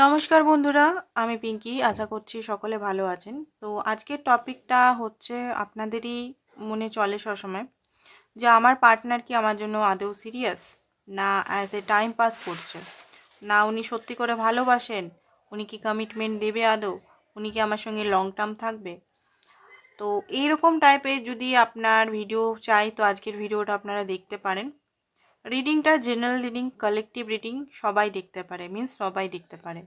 নমস্কার বন্ধুরা, আমি পিঙ্কি। আশা করছি সকলে ভালো আছেন। তো আজকের টপিকটা হচ্ছে আপনাদেরই মনে চলে সবসময় যে আমার পার্টনার কি আমার জন্য আদৌ সিরিয়াস, না অ্যাজ এ টাইম পাস করছে, না উনি সত্যি করে ভালোবাসেন, উনি কি কমিটমেন্ট দেবে আদৌ, উনি কি আমার সঙ্গে লং টার্ম থাকবে। তো এইরকম টাইপের যদি আপনার ভিডিও চাই তো আজকের ভিডিওটা আপনারা দেখতে পারেন। রিডিংটা জেনারেল রিডিং, কালেকটিভ রিডিং, সবাই দেখতে পারে, মিন্স সবাই দেখতে পারে।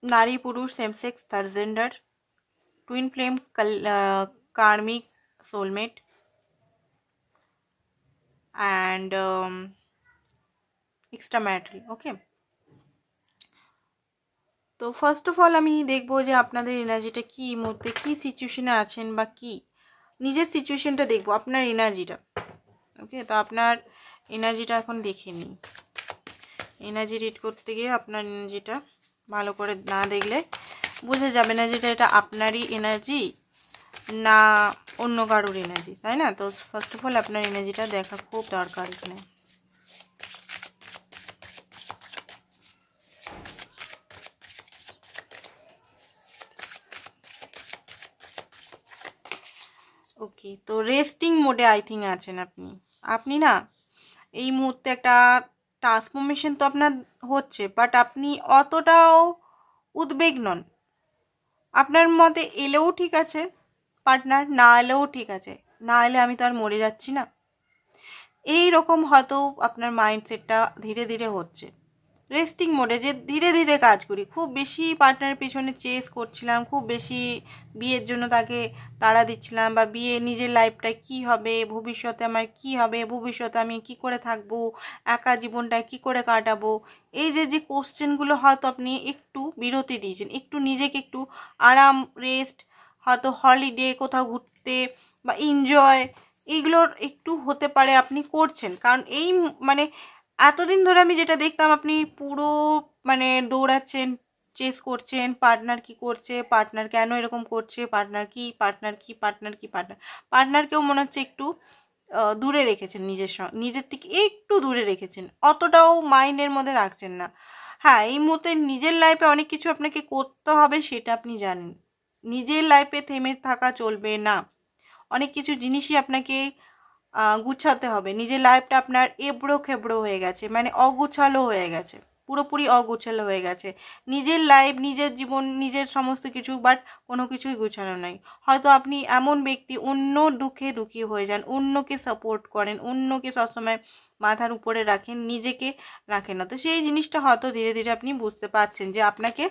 নারী পুরুষ, same sex, third gender, twin flame, karmic, soulmate and extra marital. Okay, তো ফার্স্ট অফ অল আমি দেখবো যে আপনাদের এনার্জিটা কি, মধ্যে কি সিচুয়েশনে আছেন বা কি নিজের সিচুয়েশনটা দেখবো, আপনার এনার্জিটা। ওকে, তো আপনার এনার্জিটা এখন দেখে নিই। এনার্জি রিড করতে গিয়ে আপনার এনার্জিটা ভালো করে না দেখলে বুঝে যাবে না যেটা এটা আপনারই এনার্জি না অন্য কারোর এনার্জি, তাই না? তো ফার্স্ট অফ অল আপনার এনার্জিটা দেখা খুব দরকার এখানে। ওকে, তো রেস্টিং মোডে আই থিঙ্ক আছেন আপনি। আপনি না এই মুহূর্তে একটা ট্রান্সফরমেশন তো আপনার হচ্ছে, বাট আপনি অতটাও উদ্বেগ নন। আপনার মতে এলেও ঠিক আছে পার্টনার, না এলেও ঠিক আছে, না এলে আমি তো আর মরে যাচ্ছি না, এই রকম হয়তো আপনার মাইন্ডসেটটা ধীরে ধীরে হচ্ছে। রেস্টিং মোডে যে ধীরে ধীরে কাজ করি, খুব বেশি পার্টনারের পেছনে চেস করছিলাম, খুব বেশি বিয়ের জন্য তাকে তাড়া দিচ্ছিলাম, বা বিয়ে নিজের লাইফটা কি হবে, ভবিষ্যতে আমার কি হবে, ভবিষ্যতে আমি কি করে থাকবো, একা জীবনটা কি করে কাটাবো, এই যে যে কোশ্চেনগুলো হয়তো আপনি একটু বিরতি দিয়েছেন, একটু নিজেকে একটু আরাম, রেস্ট, হয়তো হলিডে, কোথাও ঘুরতে বা এনজয়, এইগুলোর একটু হতে পারে আপনি করছেন। কারণ এই মানে এতদিন ধরে আমি যেটা দেখতাম আপনি পুরো মানে দৌড়াচ্ছেন, চেস করছেন, পার্টনার কি করছে, পার্টনার কেন এরকম করছে, পার্টনার কি, পার্টনার কি, পার্টনার কি, পার্টনার পার্টনারকেও মনে হচ্ছে একটু দূরে রেখেছেন, নিজের থেকে একটু দূরে রেখেছেন, অতটাও মাইন্ডের মধ্যে রাখছেন না। হ্যাঁ, এই মুহূর্তে নিজের লাইফে অনেক কিছু আপনাকে করতে হবে, সেটা আপনি জানেন। নিজের লাইফে থেমে থাকা চলবে না, অনেক কিছু জিনিসই আপনাকে গুছাতে হবে। নিজের লাইফটা আপনার এবড়ো খেবড়ো হয়ে গেছে, মানে অগুছালো হয়ে গেছে, পুরোপুরি অগুছালো হয়ে গেছে। নিজের লাইফ, নিজের জীবন, নিজের সমস্ত কিছু, বাট কোনো কিছুই গুছানো নাই। হয়তো আপনি এমন ব্যক্তি, অন্য দুঃখে দুঃখী হয়ে যান, অন্যকে সাপোর্ট করেন, অন্যকে সবসময় মাথার উপরে রাখেন, নিজেকে রাখেন না। তো সেই জিনিসটা হয়তো ধীরে ধীরে আপনি বুঝতে পারছেন যে আপনাকে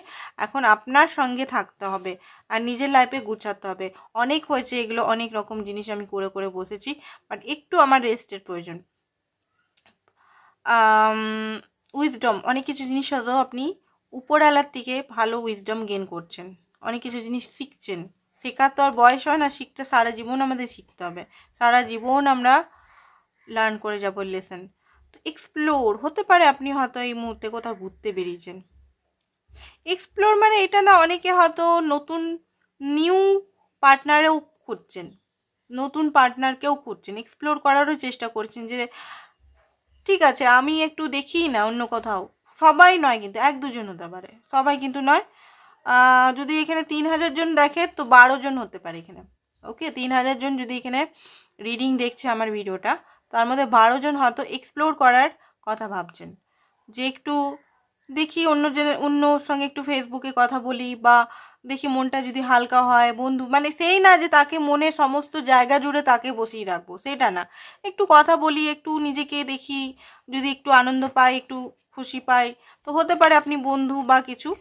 এখন আপনার সঙ্গে থাকতে হবে আর নিজের লাইফে গুছাতে হবে। অনেক হয়েছে এগুলো, অনেক রকম জিনিস আমি করে করে বসেছি, বাট একটু আমার রেস্টের প্রয়োজন। উইজডম, অনেক কিছু জিনিস হয়তো আপনি উপরওয়ালার থেকে ভালো উইজডম গেন করছেন, অনেক কিছু জিনিস শিখছেন। শেখার তো আর বয়স হয় না, শিখতে সারা জীবন আমাদের শিখতে হবে, সারা জীবন আমরা লার্ন করে যাবো লেসন। তো এক্সপ্লোর হতে পারে আপনি হয়তো এই মুহূর্তে কোথাও ঘুরতে বেরিয়েছেন। এক্সপ্লোর মানে এটা না, অনেকে হয়তো নতুন নিউ পার্টনারেও খুঁজছেন, নতুন পার্টনারকেও খুঁজছেন, এক্সপ্লোর করারও চেষ্টা করছেন যে ঠিক আছে আমি একটু দেখি না অন্য কোথাও। সবাই নয় কিন্তু, এক দুজন হতে পারে, সবাই কিন্তু নয়। যদি এখানে 3000 জন দেখে তো 12 জন হতে পারে এখানে। ওকে, 3000 জন যদি এখানে রিডিং দেখছে আমার ভিডিওটা, তার মধ্যে 12 জন হয়তো এক্সপ্লোর করার কথা ভাবছেন, যে একটু দেখি অন্যর সঙ্গে একটু ফেসবুকে কথা বলি, বা দেখি মনটা যদি হালকা হয়, বন্ধু মানে সেই না যে তাকে মনে সমস্ত জায়গা জুড়ে তাকে বসিয়ে রাখবো, সেটা না। একটু কথা বলি, একটু নিজেকে দেখি, যদি একটু আনন্দ পাই, একটু খুশি পাই, তো হতে পারে আপনি বন্ধু বা কিছু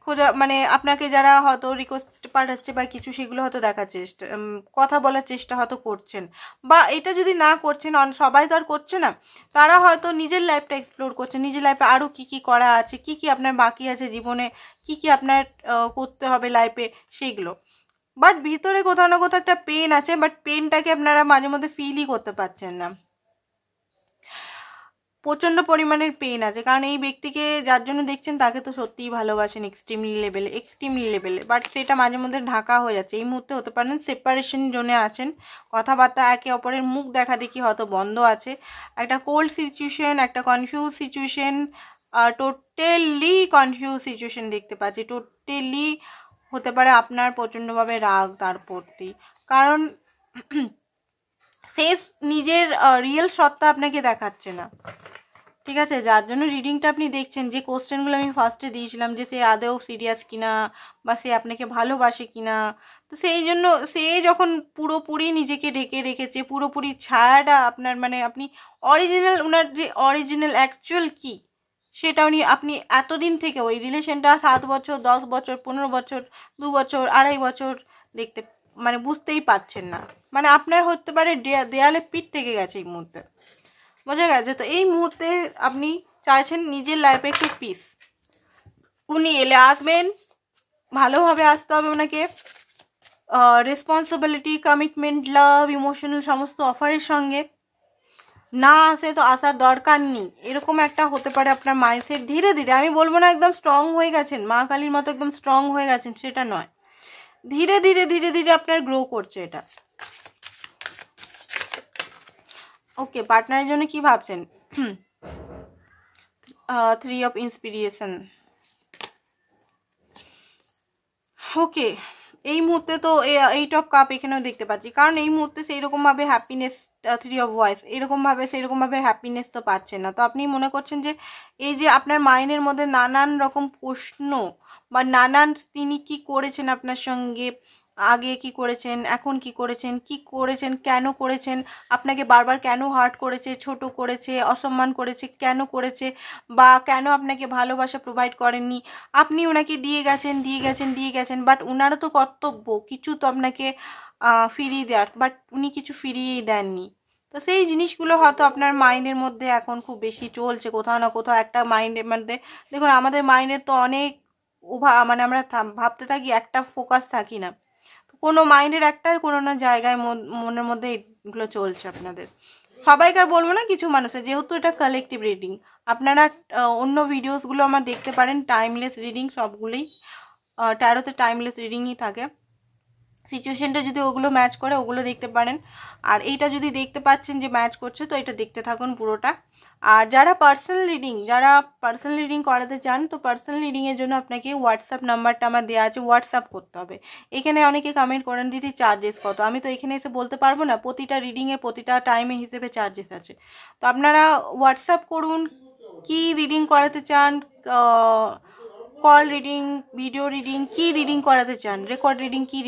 খোঁজা, মানে আপনাকে যারা হয়তো রিকোয়েস্ট পাঠাচ্ছে বা কিছু, সেগুলো হয়তো দেখার চেষ্টা, কথা বলার চেষ্টা হয়তো করছেন। বা এটা যদি না করছেন, সবাই তো আর করছে না, তারা হয়তো নিজের লাইফটা এক্সপ্লোর করছে, নিজের লাইফে আরও কী কী করা আছে, কী কী আপনার বাকি আছে জীবনে, কী কী আপনার করতে হবে লাইফে, সেইগুলো। বাট ভিতরে কোথাও না কোথাও একটা পেন আছে, বাট পেনটাকে আপনারা মাঝে মধ্যে ফিলই করতে পারছেন না। প্রচণ্ড পরিমাণের পেন আছে, কারণ এই ব্যক্তিকে যার জন্য দেখছেন তাকে তো সত্যিই ভালোবাসেন এক্সট্রিমলি লেভেলে, বাট সেটা মাঝে মধ্যে ঢাকা হয়ে যাচ্ছে। এই মুহূর্তে হতে পারেন সেপারেশন জোনে আছেন, কথাবার্তা একে অপরের মুখ দেখা দেখি হয়তো বন্ধ আছে, একটা কোল্ড সিচুয়েশন, একটা confuse situation, totally confuse situation দেখতে পাচ্ছি। টোটালি হতে পারে আপনার প্রচণ্ডভাবে রাগ তার প্রতি, কারণ সে নিজের রিয়েল সত্তা আপনাকে দেখাচ্ছে না, ঠিক আছে? যার জন্য রিডিংটা আপনি দেখছেন, যে কোশ্চেনগুলো আমি ফার্স্টে দিয়েছিলাম যে সে আদৌ সিরিয়াস কিনা বা সে আপনাকে ভালোবাসে কিনা, তো সেই জন্য সে যখন পুরোপুরি নিজেকে ঢেকে রেখেছে, পুরোপুরি ছায়াটা আপনার, মানে আপনি অরিজিনাল, ওনার যে অরিজিনাল অ্যাকচুয়াল কি সেটা আপনি এতদিন থেকে ওই রিলেশনটা 7 বছর, 10 বছর, 15 বছর, 2 বছর, 2.5 বছর দেখতে, মানে বুঝতেই পারছেন না। মানে আপনার হতে পারে দেয়ালে পিঠ থেকে গেছে এই মুহূর্তে, বোঝা গেছে? তো এই মুহূর্তে আপনি চাইছেন নিজের লাইফে একটু পিস। উনি এলে আসবেন, ভালোভাবে আসতে হবে ওনাকে, রেসপন্সিবিলিটি, কমিটমেন্ট, লাভ, ইমোশনাল সমস্ত অফারের সঙ্গে। না আসে তো আসার দরকার নেই, এরকম একটা হতে পারে আপনার মাইন্ডসেট। ধীরে ধীরে, আমি বলবো না একদম স্ট্রং হয়ে গেছেন, মা কালীর মতো একদম স্ট্রং হয়ে গেছেন, সেটা নয়, ধীরে ধীরে ধীরে ধীরে আপনার গ্রো করছে এটা। ওকে, পার্টনারের জন্য কি ভাবছেন? 3 অফ ইন্সপিরেশন। ওকে, এই মুহূর্তে তো 8 অফ কাপ এখানেও দেখতে পাচ্ছি, কারণ এই মুহূর্তে সেইরকমভাবে হ্যাপিনেস, 3 অফ ভয়েস, সেইরকমভাবে হ্যাপিনেস তো পাচ্ছেন না। তো আপনি মনে করছেন যে এই যে আপনার মাইন্ডের মধ্যে নানান রকম প্রশ্ন বা নানান, তিনি কি করেছেন আপনার সঙ্গে, আগে কি করেছেন, এখন কি করেছেন, কেন করেছেন, আপনাকে বারবার কেন হার্ট করেছে, ছোট করেছে, অসম্মান করেছে, কেন করেছে, বা কেন আপনাকে ভালোবাসা প্রোভাইড করেননি। আপনি ওনাকে দিয়ে গেছেন, বাট ওনারও তো কর্তব্য কিছু তো আপনাকে ফিরিয়ে দেওয়ার, বাট উনি কিছু ফিরিয়েই দেননি। তো সেই জিনিসগুলো হয়তো আপনার মাইন্ডের মধ্যে এখন খুব বেশি চলছে, কোথাও না কোথাও একটা মাইন্ডের মধ্যে। দেখুন, আমাদের মাইন্ডের তো অনেক মানে আমরা ভাবতে থাকি, একটা ফোকাস থাকি না, কোনো মাইন্ডের একটা কোনো না জায়গায় মনের মধ্যে এগুলো চলছে আপনাদের। সবাইকার বলবো না, কিছু মানুষের, যেহেতু এটা কালেকটিভ রিডিং, আপনারা অন্য ভিডিওসগুলো আমার দেখতে পারেন, টাইমলেস রিডিং সবগুলোই, ট্যারোতে টাইমলেস রিডিংই থাকে। সিচুয়েশনটা যদি ওগুলো ম্যাচ করে ওগুলো দেখতে পারেন, আর এইটা যদি দেখতে পাচ্ছেন যে ম্যাচ করছে, তো এটা দেখতে থাকুন পুরোটা। আর যারা পার্সোনাল রিডিং করাতে চান, তো পার্সোনাল রিডিংয়ের জন্য আপনাকে হোয়াটসঅ্যাপ নাম্বারটা আমার দেওয়া আছে, হোয়াটসঅ্যাপ করতে হবে। এখানে অনেকে কমেন্ট করেন দিদি চার্জেস কত, আমি তো এখানে এসে বলতে পারবো না, প্রতিটা রিডিংয়ের প্রতিটা টাইমে হিসেবে চার্জেস আছে। তো আপনারা হোয়াটসঅ্যাপ করুন, কি রিডিং করাতে চান, কল রিডিং, ভিডিও রিডিং, কি রিডিং করাতে চান, রেকর্ড রিডিং, কি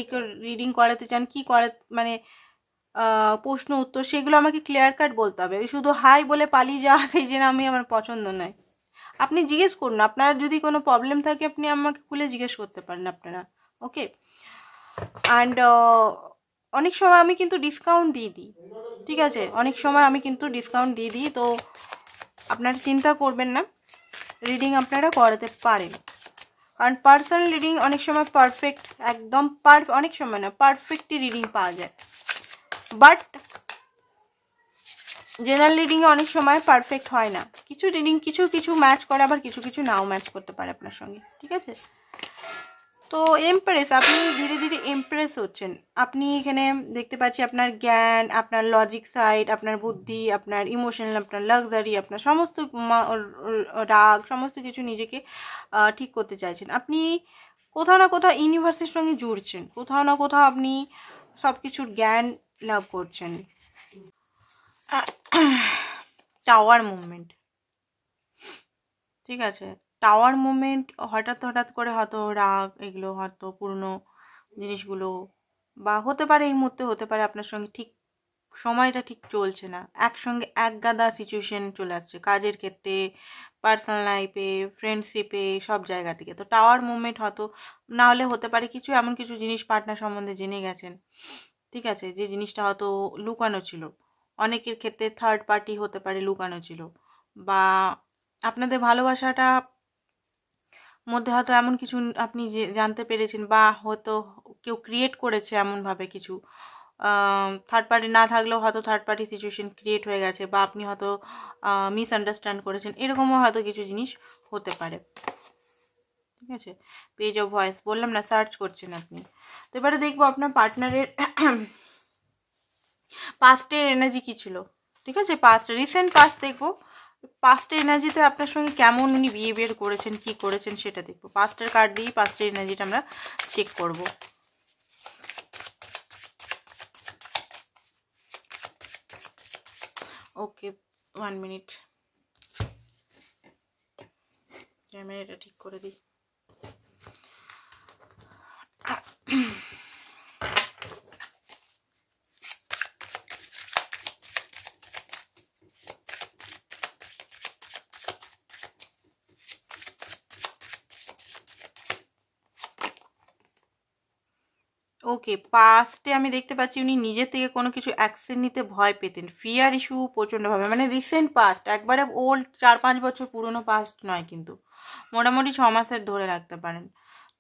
রিডিং করাতে চান, কি মানে প্রশ্ন উত্তর, সেগুলো আমাকে ক্লিয়ার কাট বলতে হবে। শুধু হাই বলে পালিয়ে যাওয়া, সেই জন্য আমার পছন্দ নয়। আপনি জিজ্ঞেস করুন, আপনার যদি কোনো প্রবলেম থাকে আপনি আমাকে খুলে জিজ্ঞেস করতে পারেন আপনারা। ওকে, অ্যান্ড অনেক সময় আমি কিন্তু ডিসকাউন্ট দিয়ে দিই, ঠিক আছে? অনেক সময় আমি কিন্তু ডিসকাউন্ট দিয়ে দিই, তো আপনারা চিন্তা করবেন না, রিডিং আপনারা করাতে পারেন। কারণ পার্সোনাল রিডিং অনেক সময় পারফেক্ট, একদম অনেক সময় না, পারফেক্টই রিডিং পাওয়া যায়, বাট জেনারেল রিডিংয়ে অনেক সময় পারফেক্ট হয় না। কিছু রিডিং কিছু ম্যাচ করে, আবার কিছু নাও ম্যাচ করতে পারে আপনার সঙ্গে, ঠিক আছে? তো এমপ্রেস, আপনি ধীরে ধীরে এমপ্রেস হচ্ছেন। আপনি এখানে দেখতে পাচ্ছি আপনার জ্ঞান, আপনার লজিক সাইড, আপনার বুদ্ধি, আপনার ইমোশনাল, আপনার লাক্সারি, আপনার সমস্ত রাগ, সমস্ত কিছু নিজেকে ঠিক করতে চাইছেন। আপনি কোথাও না কোথাও ইউনিভার্সের সঙ্গে জুড়ছেন, কোথাও না কোথাও আপনি সব কিছুর জ্ঞান লাভ করছেন। টাওয়ার মুভমেন্ট, ঠিক আছে? টাওয়ার মুভমেন্ট হঠাৎ করে হয়তো রাগ, এগুলো হয়তো পুরনো জিনিসগুলো, বা হতে পারে এই মুহূর্তে, হতে পারে আপনার সঙ্গে ঠিক সময়টা ঠিক চলছে না, একসঙ্গে এক গাদা সিচুয়েশন চলে আসছে, কাজের ক্ষেত্রে, পার্সোনাল লাইফে, ফ্রেন্ডশিপে, সব জায়গা থেকে। তো টাওয়ার মুভমেন্ট হয়তো না হলে হতে পারে কিছু এমন কিছু জিনিস পার্টনার সম্বন্ধে জেনে গেছেন, ঠিক আছে, যে জিনিসটা হয়তো লুকানো ছিল। অনেকের ক্ষেত্রে থার্ড পার্টি হতে পারে লুকানো ছিল, বা আপনাদের ভালোবাসাটা মধ্যে হয়তো এমন কিছু আপনি জানতে পেরেছেন, বা হয়তো কেউ ক্রিয়েট করেছে এমনভাবে কিছু, থার্ড পার্টি না থাকলেও হয়তো থার্ড পার্টি সিচুয়েশন ক্রিয়েট হয়ে গেছে, বা আপনি হয়তো মিসআন্ডারস্ট্যান্ড করেছেন, এরকমও হয়তো কিছু জিনিস হতে পারে, ঠিক আছে? পেজ অফ ভয়েস বললাম না, সার্চ করছেন আপনি। তো এবারে দেখবো আপনার পার্টনারের পাস্টের এনার্জি কী ছিল, ঠিক আছে? রিসেন্ট পাস্ট দেখবো পাস্টের এনার্জিতে আপনার সঙ্গে কেমন উনি বিহেভিয়ার করেছেন, কি করেছেন সেটা দেখবো। পাস্টের কার্ড দিয়ে পাস্টের এনার্জিটা আমরা চেক করব। ওকে 1 মিনিট, ক্যামেরাটা ঠিক করে দিই। ওকে, পাস্টে আমি দেখতে পাচ্ছি উনি নিজের থেকে কোনো কিছু অ্যাকশন নিতে ভয় পেতেন, ফিয়ার ইস্যু প্রচণ্ডভাবে, মানে রিসেন্ট পাস্ট, একবারে ওল্ড 4-5 বছর পুরনো পাস্ট নয়, কিন্তু মোটামুটি 6 মাসের ধরে রাখতে পারেন।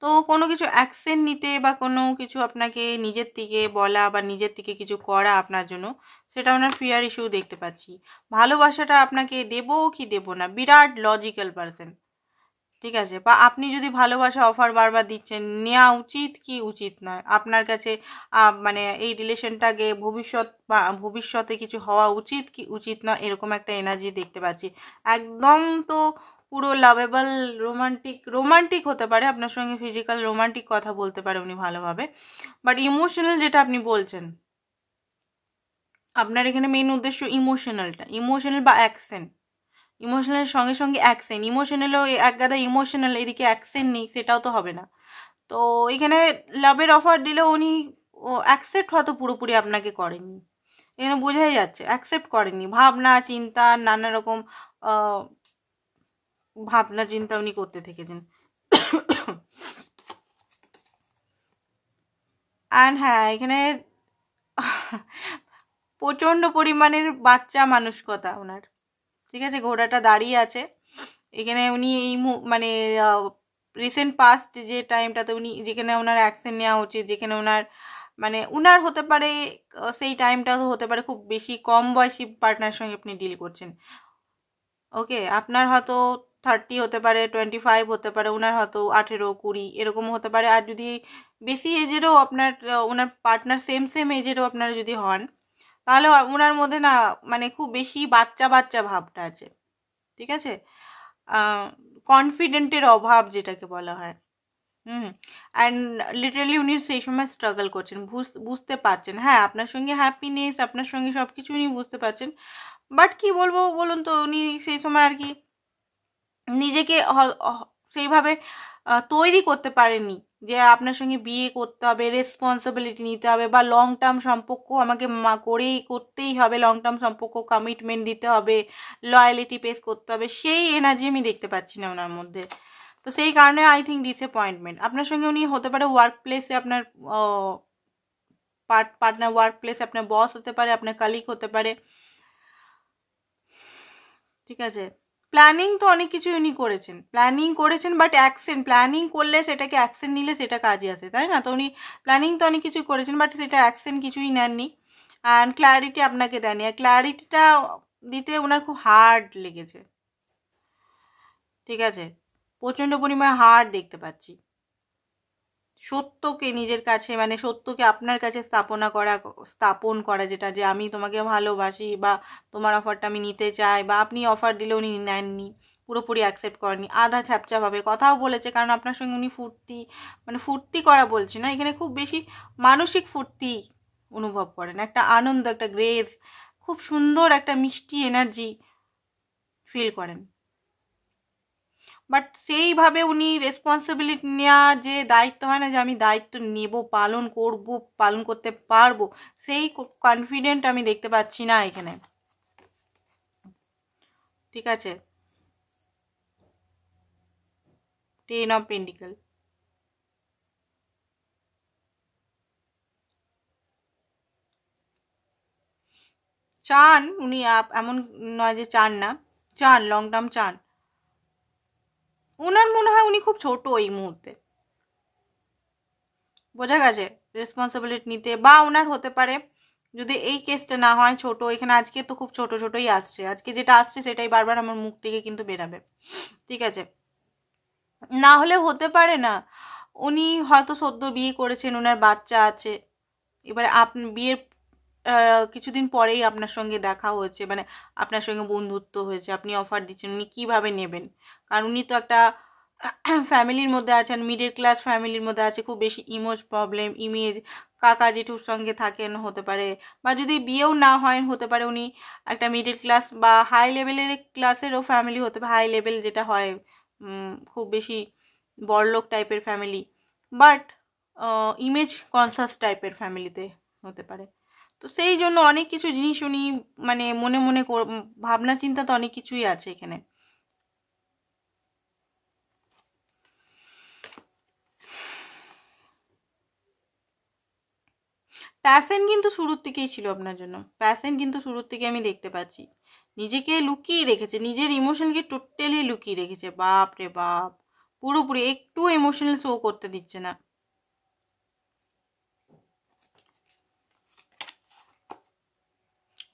তো কোনো কিছু অ্যাকশন নিতে বা কোনো কিছু আপনাকে নিজের থেকে বলা বা নিজের থেকে কিছু করা আপনার জন্য, সেটা ওনার ফিয়ার ইস্যু দেখতে পাচ্ছি। ভালোবাসাটা আপনাকে দেবো কি দেবো না, বিরাট লজিক্যাল পারসন, ঠিক আছে। বা আপনি যদি ভালোবাসা অফার বারবার দিচ্ছেন, নেওয়া উচিত কি উচিত নয় আপনার কাছে, মানে এই রিলেশনটাকে ভবিষ্যৎ বা ভবিষ্যতে কিছু হওয়া উচিত কি উচিত না, এরকম একটা এনার্জি দেখতে পাচ্ছি। একদম তো পুরো লাভেবল, রোমান্টিক রোমান্টিক হতে পারে আপনার সঙ্গে, ফিজিক্যাল রোমান্টিক কথা বলতে পারে উনি ভালোভাবে, বাট ইমোশনাল যেটা আপনি বলছেন, আপনার এখানে মেইন উদ্দেশ্য ইমোশনালটা, ইমোশনাল বা অ্যাকশন, ইমোশনালের সঙ্গে সঙ্গে অ্যাকশন, ইমোশনালও এক গাদা ইমোশনাল, এদিকে অ্যাকশন নেই, সেটাও তো হবে না। তো এখানে লাভের অফার দিলেও উনি অ্যাকসেপ্ট হয়তো পুরোপুরি আপনাকে করেননি, এখানে বোঝাই যাচ্ছে অ্যাকসেপ্ট করেননি। ভাবনা চিন্তা, নানা রকম ভাবনা চিন্তা উনি করতে থেকেছেন। অ্যান্ড হ্যাঁ, এখানে প্রচণ্ড পরিমাণের বাচ্চা মানসিকতা ওনার, ঠিক আছে। ঘোড়াটা দাঁড়িয়ে আছে এখানে, উনি এই মানে রিসেন্ট পাস্ট যে টাইমটাতে উনি যেখানে ওনার অ্যাকশন নেওয়া উচিত, যেখানে ওনার মানে উনার হতে পারে সেই টাইমটা হতে পারে খুব বেশি কম বয়সী পার্টনার সঙ্গে আপনি ডিল করছেন। ওকে, আপনার হয়তো 30 হতে পারে, 25 হতে পারে, ওনার হয়তো 18-20 এরকম হতে পারে। আর যদি বেশি এজেরও আপনার ওনার পার্টনার সেম সেম এজেরও আপনারা যদি হন, তাহলে ওনার মধ্যে না মানে খুব বেশি বাচ্চা বাচ্চা ভাবটা আছে, ঠিক আছে। কনফিডেন্টের অভাব যেটাকে বলা হয়। অ্যান্ড লিটারালি উনি সেই সময় স্ট্রাগল করছেন, বুঝতে পারছেন, হ্যাঁ আপনার সঙ্গে হ্যাপিনেস, আপনার সঙ্গে সব কিছু উনি বুঝতে পারছেন, বাট কি বলবো বলুন তো, উনি সেই সময় আর কি নিজেকে সেইভাবে তৈরি করতে পারেননি যে আপনার সঙ্গে বিয়ে করতে হবে, রেসপন্সিবিলিটি নিতে হবে, বা লং টার্ম সম্পর্ক আমাকে করেই করতেই হবে, লং টার্ম সম্পর্ক, কমিটমেন্ট দিতে হবে, লয়ালিটি পেশ করতে হবে, সেই এনার্জি আমি দেখতে পাচ্ছি না ওনার মধ্যে। তো সেই কারণে আই থিঙ্ক ডিসঅ্যাপয়েন্টমেন্ট আপনার সঙ্গে উনি হতে পারে ওয়ার্ক প্লেসে, আপনার পার্টনার, ওয়ার্ক প্লেসে আপনার বস হতে পারে, আপনার কালিগ হতে পারে, ঠিক আছে। প্ল্যানিং তো অনেক কিছু উনি করেছেন, প্ল্যানিং করেছেন, বাট অ্যাকশন, প্ল্যানিং করলে সেটাকে অ্যাকশন নিলে সেটা কাজে আসে, তাই না। তো উনি প্ল্যানিং তো অনেক কিছুই করেছেন, বাট সেটা অ্যাকশন কিছুই নেননি, অ্যান্ড ক্ল্যারিটি আপনাকে দেয়নি। আর ক্ল্যারিটিটা দিতে ওনার খুব হার্ড লেগেছে, ঠিক আছে, প্রচণ্ড পরিমাণে হার্ড দেখতে পাচ্ছি। সত্যকে নিজের কাছে, মানে সত্যকে আপনার কাছে স্থাপন করা, যেটা যে আমি তোমাকে ভালোবাসি বা তোমার অফারটা আমি নিতে চাই, বা আপনি অফার দিলে উনি নেননি, পুরোপুরি অ্যাকসেপ্ট করেনি, আধা খ্যাপচাভাবে কথাও বলেছে। কারণ আপনার সঙ্গে উনি ফুর্তি, মানে ফুর্তি করা বলছি না, এখানে খুব বেশি মানসিক ফুর্তি অনুভব করেন, একটা আনন্দ, একটা গ্রেজ, খুব সুন্দর একটা মিষ্টি এনার্জি ফিল করেন। বাট সেইভাবে উনি রেসপন্সিবিলিটি নেওয়া, যে দায়িত্ব হয় না যে আমি দায়িত্ব নেব, পালন করব, পালন করতে পারবো, সেই কনফিডেন্ট আমি দেখতে পাচ্ছি না এখানে, ঠিক আছে। 10 অফ পেন্টিকল, চান উনি, এমন নয় যে চান না, চান, লং টার্ম চান। ওনার মনে হয় উনি খুব ছোট এই মুহূর্তে, বোঝা গেছে, রেসপন্সিবিলিটি নিতে, বা ওনার হতে পারে যদি এই কেসটা না হয় ছোট, এখানে আজকে তো খুব ছোট ছোটই আসছে, আজকে যেটা আসছে সেটাই বারবার আমার মুখ থেকে কিন্তু বেরাবে, ঠিক আছে। না হলে হতে পারে না, উনি হয়তো সদ্য বিয়ে করেছেন, ওনার বাচ্চা আছে, এবারে আপনি বিয়ের কিছুদিন পরেই আপনার সঙ্গে দেখা হয়েছে, মানে আপনার সঙ্গে বন্ধুত্ব হয়েছে, আপনি অফার দিচ্ছেন, উনি কীভাবে নেবেন? কারণ উনি তো একটা ফ্যামিলির মধ্যে আছেন, মিডল ক্লাস ফ্যামিলির মধ্যে আছে, খুব বেশি ইমেজ কাকা জেঠুর সঙ্গে থাকেন হতে পারে, বা যদি বিয়েও না হয় হতে পারে উনি একটা মিডল ক্লাস বা হাই লেভেলের ক্লাসেরও ফ্যামিলি হতে পারে, হাই লেভেল যেটা হয় খুব বেশি বড়লোক টাইপের ফ্যামিলি, বাট ইমেজ কনসাস টাইপের ফ্যামিলিতে হতে পারে। তো সেই জন্য অনেক কিছু জিনিস উনি মানে মনে মনে ভাবনা চিন্তা তো অনেক কিছুই আছে এখানে। প্যাশন কিন্তু শুরুর থেকেই ছিল আপনার জন্য, প্যাশন কিন্তু শুরুর থেকে আমি দেখতে পাচ্ছি। নিজেকে লুকিয়ে রেখেছে, নিজের ইমোশনকে টোটালি লুকিয়ে রেখেছে, বাপ রে বাপ, পুরোপুরি একটু ইমোশনাল শো করতে দিচ্ছে না।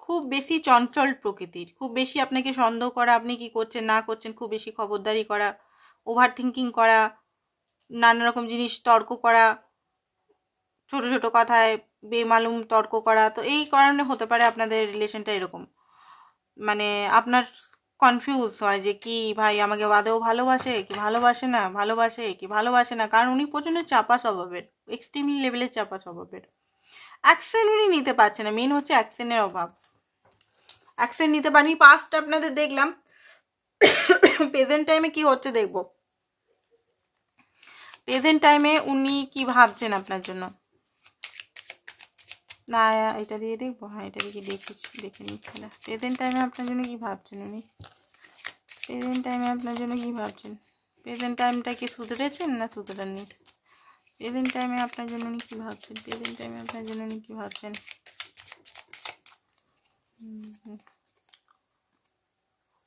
খুব বেশি চঞ্চল প্রকৃতির, খুব বেশি আপনাকে সন্দেহ করা, আপনি কি করছেন না করছেন খুব বেশি খবরদারি করা, ওভার থিঙ্কিং করা, নানা রকম জিনিস তর্ক করা, ছোট ছোট কথায় বেমালুম তর্ক করা। তো এই কারণে হতে পারে আপনাদের রিলেশনটা এরকম, মানে আপনার কনফিউজ হয় যে কি ভাই আমাকে বাদেও ভালোবাসে কি ভালোবাসে না, ভালোবাসে কি ভালোবাসে না, কারণ উনি প্রচণ্ড চাপা স্বভাবের, এক্সট্রিমলি লেভেলের চাপা স্বভাবের। অ্যাকশন উনি নিতে পারছে না, মেন হচ্ছে অ্যাকশনের অভাব। অ্যাকশন নিতে পারেনি, পাস্ট আপনাদের দেখলাম, প্রেজেন্ট টাইমে কি হচ্ছে দেখবো। প্রেজেন্ট টাইমে উনি কি ভাবছেন আপনার জন্য, না এটা দিয়ে দেখবো, হ্যাঁ এটা দিয়ে দেখে নিচ্ছি না। প্রেজেন্ট টাইমে আপনার জন্য কি ভাবছেন উনি, প্রেজেন্ট টাইমে আপনার জন্য কি ভাবছেন, প্রেজেন্ট টাইমটা কি সুধরেছেন না সুধরাননি, প্রেজেন্ট টাইমে আপনার জন্য উনি কি ভাবছেন, প্রেজেন্ট টাইমে আপনার জন্য উনি কি ভাবছেন।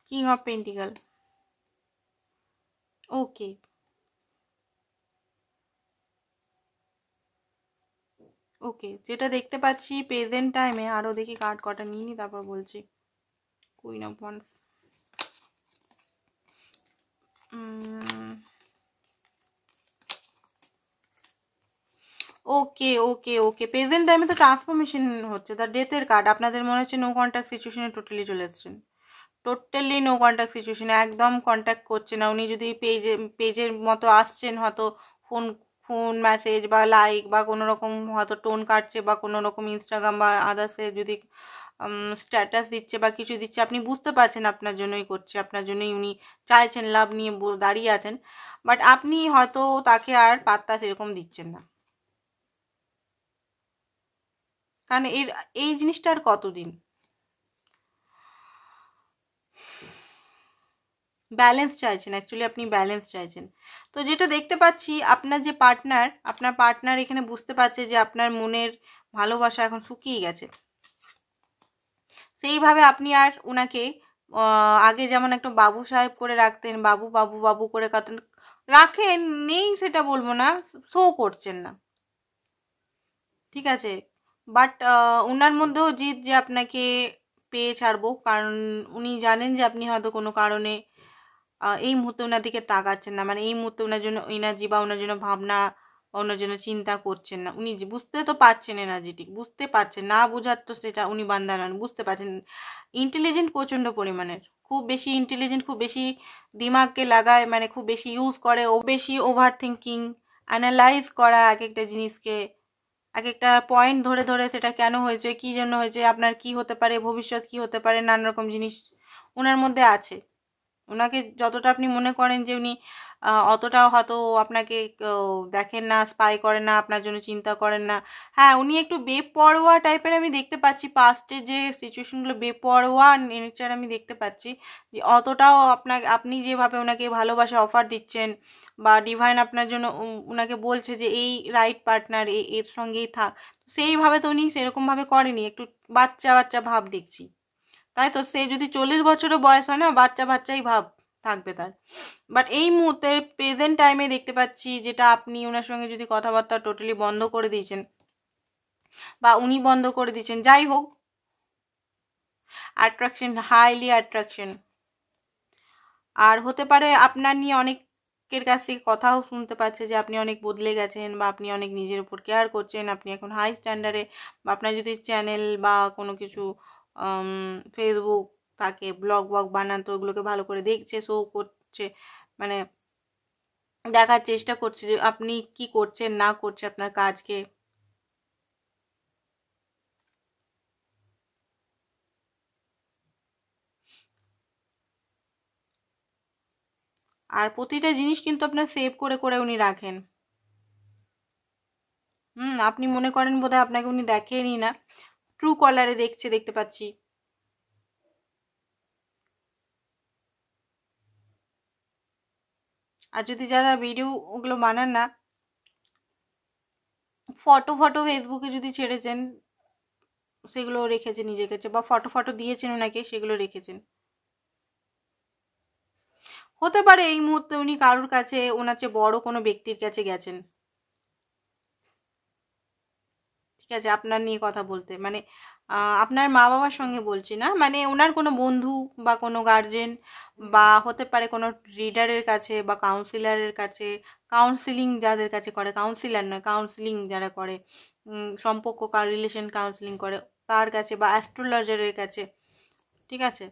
কিং অফ পেন্টিকল, ওকে ওকে, যেটা দেখতে পাচ্ছি প্রেজেন্ট টাইমে, আরও দেখি কার্ড কটা নিয়ে নি তারপর বলছি। Queen of wands, okay okay okay, present টাইমে তো ট্রান্সফরমেশন হচ্ছে, দ্য ডেথের কার্ড। আপনাদের মনে হচ্ছে নো কন্ট্যাক্ট সিচুয়েশনে টোটালি চলে এসেছেন, টোটালি নো কন্ট্যাক্ট সিচুয়েশনে, একদম কন্ট্যাক্ট করছে না উনি। যদি পেজের মতো আসছেন, হয়তো ফোন ফোন মেসেজ বা লাইক বা কোনো রকম হয়তো টোন কাটছে, বা কোনো রকম ইনস্টাগ্রাম বা আদার্সে যদি স্ট্যাটাস দিচ্ছে বা কিছু দিচ্ছে, আপনি বুঝতে পারছেন আপনার জন্যই করছে, আপনার জন্যই উনি চাইছেন, লাভ নিয়ে দাঁড়িয়ে আছেন, বাট আপনি হয়তো তাকে আর পাত্তা সেরকম দিচ্ছেন না। কারণ এই জিনিসটা আর কতদিন, ব্যালেন্স চাইছেন, অ্যাকচুয়ালি আপনি ব্যালেন্স চাইছেন। তো যেটা দেখতে পাচ্ছি আপনার যে পার্টনার, আপনার পার্টনার এখানে বুঝতে পারছে যে আপনার মনের ভালোবাসা এখন শুকিয়ে গেছে। সেইভাবে আপনি আর ওনাকে আগে যেমন একটা বাবু সাহেব করে রাখতেন, বাবু বাবু বাবু করে রাখেন, নেই সেটা বলবো না, শো করছেন না, ঠিক আছে, বাট ওনার মধ্যেও জিদ যে আপনাকে পেয়ে ছাড়বো, কারণ উনি জানেন যে আপনি হয়তো কোনো কারণে এই মুহূর্তে ওনার দিকে তাকাচ্ছেন না, মানে এই মুহূর্তে ওনার জন্য এনার্জি বা ওনার জন্য ভাবনা বা ওনার জন্য চিন্তা করছেন না। উনি বুঝতে তো পারছেন, এনার্জেটিক বুঝতে পারছেন, না বোঝার তো সেটা উনি বান্দা নন, বুঝতে পারছেন। ইন্টেলিজেন্ট প্রচণ্ড পরিমাণের, খুব বেশি ইন্টেলিজেন্ট, খুব বেশি দিমাগকে লাগায়, মানে খুব বেশি ইউজ করে, ও বেশি ওভার থিঙ্কিং, অ্যানালাইজ করা এক একটা জিনিসকে, এক একটা পয়েন্ট ধরে ধরে সেটা কেন হয়েছে, কী জন্য হয়েছে, আপনার কি হতে পারে, ভবিষ্যৎ কি হতে পারে, নানা রকম জিনিস ওনার মধ্যে আছে। ওনাকে যতটা আপনি মনে করেন যে উনি অতটাও হয়তো আপনাকে দেখেন না, স্পাই করেন না, আপনার জন্য চিন্তা করেন না। হ্যাঁ, উনি একটু বেপরোয়া টাইপের আমি দেখতে পাচ্ছি, পাস্টে যে সিচুয়েশনগুলো বেপরোয়া নেচার আমি দেখতে পাচ্ছি, যে অতটাও আপনি যেভাবে ওনাকে ভালোবাসা অফার দিচ্ছেন, বা ডিভাইন আপনার জন্য ওনাকে বলছে যে এই রাইট পার্টনার, এর সঙ্গেই থাক, সেইভাবে তো উনি সেরকমভাবে করেনি, একটু বাচ্চা বাচ্চা ভাব দেখছি, তাই তো। সে যদি 40 বছরও বয়স হয় না, বাচ্চা বাচ্চাই ভাব থাকবে তার। বাট এই মুহূর্তে প্রেজেন্ট টাইমে দেখতে পাচ্ছি, যেটা আপনি ওনার সঙ্গে যদি কথাবার্তা টোটালি বন্ধ করে দিয়েছেন, বা উনি বন্ধ করে দিয়েছেন, যাই হোক, অ্যাট্রাকশন, হাইলি অ্যাট্রাকশন, আর হতে পারে আপনার নিয়ে অনেক অনেকের কাছ থেকে কথাও শুনতে পাচ্ছে যে আপনি অনেক বদলে গেছেন, বা আপনি অনেক নিজের উপর কেয়ার করছেন, আপনি এখন হাই স্ট্যান্ডার্ডে, বা আপনার যদি চ্যানেল বা কোনো কিছু ফেসবুক থাকে, ব্লগ বানান, তো ওগুলোকে ভালো করে দেখছে, শো করছে, মানে দেখার চেষ্টা করছে যে আপনি কি করছেন না করছে আপনার কাজকে। আর প্রতিটা জিনিস কিন্তু আপনার সেভ করে করে উনি রাখেন। আপনি মনে করেন বোধহয় আপনাকে উনি দেখেনি না, ট্রু কলারে দেখছে, দেখতে পাচ্ছি। আর যদি যারা ভিডিও ওগুলো বানান না, ফটো ফেসবুকে যদি ছেড়েছেন সেগুলো রেখেছে নিজের কাছে, বা ফটো দিয়েছেন ওনাকে, সেগুলো রেখেছেন। হতে পারে এই মুহূর্তে উনি কারোর কাছে, ওনার চেয়ে বড় কোনো ব্যক্তির কাছে গেছেন, ঠিক আছে, আপনার নিয়ে কথা বলতে, মানে আপনার মা বাবার সঙ্গে বলছি না, মানে ওনার কোনো বন্ধু বা কোনো গার্জেন, বা হতে পারে কোনো রিডারের কাছে বা কাউন্সিলারের কাছে, কাউন্সিলিং যাদের কাছে করে, কাউন্সিলার নয়, কাউন্সিলিং যারা করে, সম্পর্ক রিলেশন কাউন্সিলিং করে, তার কাছে, বা অ্যাস্ট্রোলজারের কাছে, ঠিক আছে।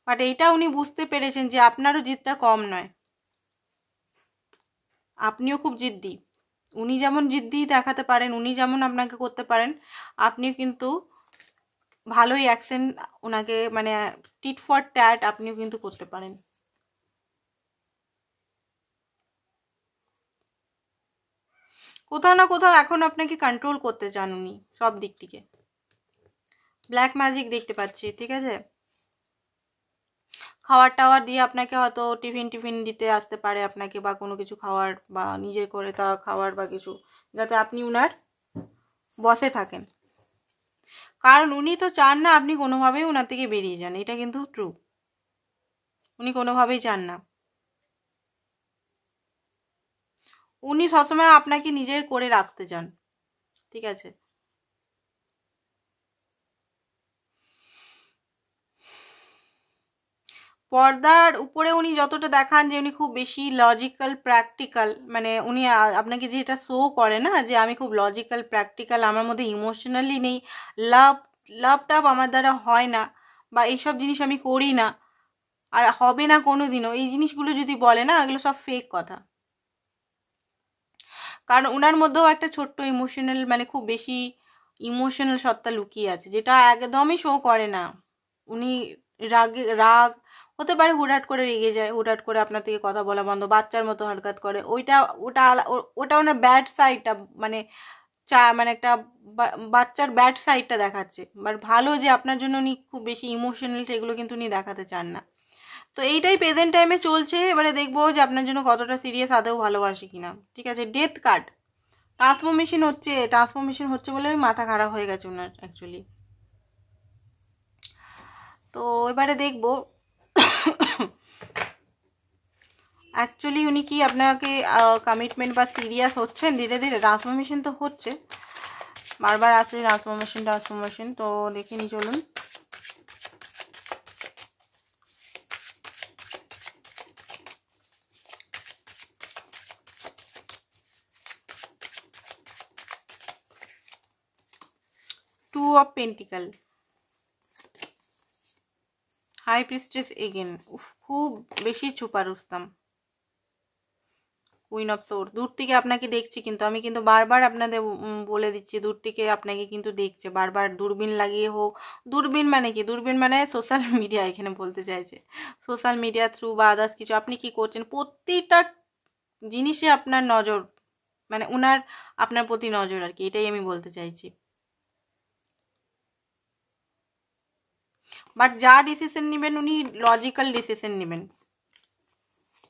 বাট এইটা উনি বুঝতে পেরেছেন যে আপনারও জিদটা কম নয়, আপনিও খুব জিদ্দি। উনি যেমন জিদ্দি দেখাতে পারেন, উনি যেমন আপনাকে করতে পারেন, আপনিও কিন্তু ভালোই অ্যাকশন ওনাকে, মানে টিট ফর ট্যাট আপনিও কিন্তু করতে পারেন। কোথাও না কোথাও এখন আপনাকে কন্ট্রোল করতে চান উনি সব দিক থেকে। ব্ল্যাক ম্যাজিক দেখতে পাচ্ছি, ঠিক আছে। খাবার টাওয়ার দিয়ে আপনাকে হয়তো টিফিন দিতে আসতে পারে আপনাকে, বা কোনো কিছু খাওয়ার, বা নিজে করে তা খাওয়ার বা কিছু, যাতে আপনি উনার বসে থাকেন। কারণ উনি তো চান না আপনি কোনোভাবেই ওনার থেকে বেরিয়ে যান, এটা কিন্তু ট্রু। উনি কোনোভাবেই চান না, উনি সবসময় আপনাকে নিজের করে রাখতে চান, ঠিক আছে। পর্দার উপরে উনি যতটা দেখান যে উনি খুব বেশি লজিক্যাল প্র্যাকটিক্যাল, মানে উনি আপনাকে যেটা শো করে না যে আমি খুব লজিক্যাল প্র্যাকটিক্যাল, আমার মধ্যে ইমোশনালি নেই, লাভ টাভ আমার দ্বারা হয় না, বা এইসব জিনিস আমি করি না, আর হবে না কোনো দিনও, এই জিনিসগুলো যদি বলে না, এগুলো সব ফেক কথা। কারণ ওনার মধ্যেও একটা ছোট্ট ইমোশনাল, মানে খুব বেশি ইমোশনাল সত্তা লুকিয়ে আছে, যেটা একদমই শো করে না। উনি রাগ হতে পারে, হুটহাট করে রেগে যায়, হুটহাট করে আপনার থেকে কথা বলা বন্ধ, বাচ্চার মতো হরকত করে, ওটা ওনার ব্যাড সাইডটা, মানে মানে একটা বাচ্চার ব্যাড সাইডটা দেখাচ্ছে। বাট ভালো যে আপনার জন্য উনি খুব বেশি ইমোশনাল, সেগুলো কিন্তু উনি দেখাতে চান না। তো এইটাই প্রেজেন্ট টাইমে চলছে, এবারে দেখবো যে আপনার জন্য কতটা সিরিয়াস, আদৌ ভালোবাসে কিনা, ঠিক আছে। ডেথ কার্ড, ট্রান্সফরমেশন হচ্ছে বলে মাথা খারাপ হয়ে গেছে ওনার অ্যাকচুয়ালি। তো এবারে দেখবো অ্যাকচুয়ালি উনি কি আপনাকে কমিটমেন্ট বা সিরিয়াস হচ্ছেন ধীরে ধীরে। ট্রান্সফরমেশন তো হচ্ছে, বারবার আসছে ট্রান্সফরমেশন, তো দেখিনি, চলুন। Two of pentacle, high priestess again, খুব বেশি Chupa Rustam, queen of swords, দূর থেকে আপনাকে দেখছি, কিন্তু আমি কিন্তু বারবার আপনাদের বলে দিচ্ছি, দূর থেকে আপনাকে কিন্তু দেখছে বারবার, দূরবীন লাগিয়ে হোক, দূরবীন মানে কি, দূরবীন মানে সোশ্যাল মিডিয়া, এখানে বলতে চাইছে সোশ্যাল মিডিয়া থ্রু বা আদার্স কিছু, আপনি কি করছেন প্রতিটা জিনিসে আপনার নজর, মানে উনার আপনার প্রতি নজর আর কি, এটাই আমি বলতে চাইছি। বাট যা ডিসিশন নেবেন উনি লজিক্যাল ডিসিশন নেবেন,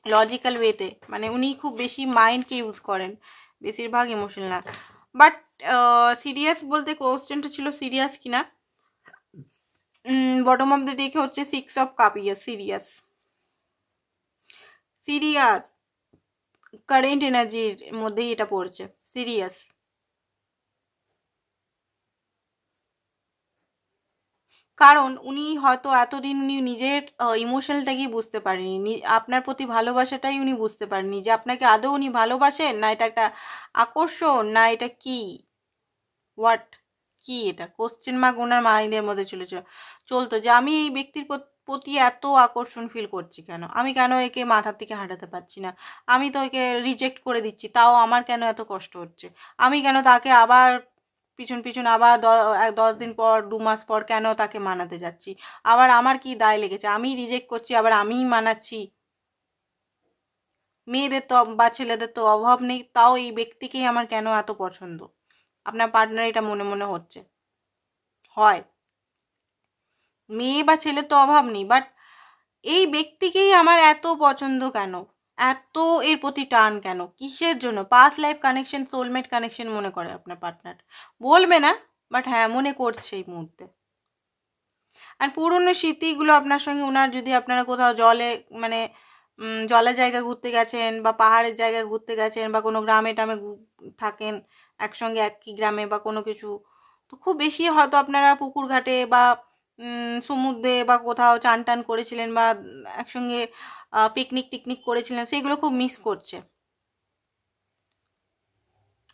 লজিক্যাল ওয়েতে, মানে উনি খুব বেশি মাইন্ডকে ইউজ করেন, বেশিরভাগ ইমোশনাল না। বাট সিরিয়াস বলতে কোশ্চেনটা ছিল সিরিয়াস কিনা। বটম অফ দ্য ডেকে হচ্ছে 6 of cup, serious, serious current এনার্জির মধ্যেই এটা পড়ছে, সিরিয়াস। কারণ উনি হয়তো এতদিন উনি নিজের ইমোশনালটাকেই বুঝতে পারেনি, আপনার প্রতি ভালোবাসাটাই উনি বুঝতে পারেনি যে আপনাকে আদৌ উনি ভালোবাসেন, না এটা একটা আকর্ষণ, না এটা কি, হোয়াট, কি এটা কোশ্চেন মার্ক ওনার মাইন্ডের মধ্যে চলতো যে আমি এই ব্যক্তির প্রতি এত আকর্ষণ ফিল করছি কেন, আমি কেন একে মাথার থেকে হাঁটাতে পারছি না, আমি তো একে রিজেক্ট করে দিচ্ছি, তাও আমার কেন এত কষ্ট হচ্ছে, আমি কেন তাকে আবার পিছন পিছন আবার 10 দিন পর 2 মাস পর কেন তাকে মানাতে যাচ্ছি, আবার আমার কি দায় লেগেছে, আমি রিজেক্ট করছি আবার আমিই মানাচ্ছি। মেয়েদের তো বা ছেলেদের তো অভাব নেই, তাও এই ব্যক্তিকেই আমার কেন এত পছন্দ, আপনার পার্টনার এটা মনে মনে হচ্ছে। হয় মেয়ে বা ছেলের তো অভাব নেই, বাট এই ব্যক্তিকেই আমার এত পছন্দ কেন, এত এর প্রতি টান কেন, কিসের জন্য? Past life connection, soulmate connection মনে করে আপনার পার্টনার, বলবে না, বাট হ্যাঁ মনে করছে এই মুহূর্তে। আর পুরনো স্মৃতিগুলো আপনার সঙ্গে ওনার, যদি আপনারা কোথাও জলে মানে জলের জায়গায় ঘুরতে গেছেন বা পাহাড়ের জায়গায় ঘুরতে গেছেন বা কোনো গ্রামে টামে থাকেন একসঙ্গে একই গ্রামে বা কোনো কিছু, তো খুব বেশি হয়তো আপনারা পুকুর ঘাটে বা সমুদ্রে বা কোথাও চান টান করেছিলেন বা একসঙ্গে পিকনিক টিকনিক করেছিলেন, সেগুলো খুব মিস করছে,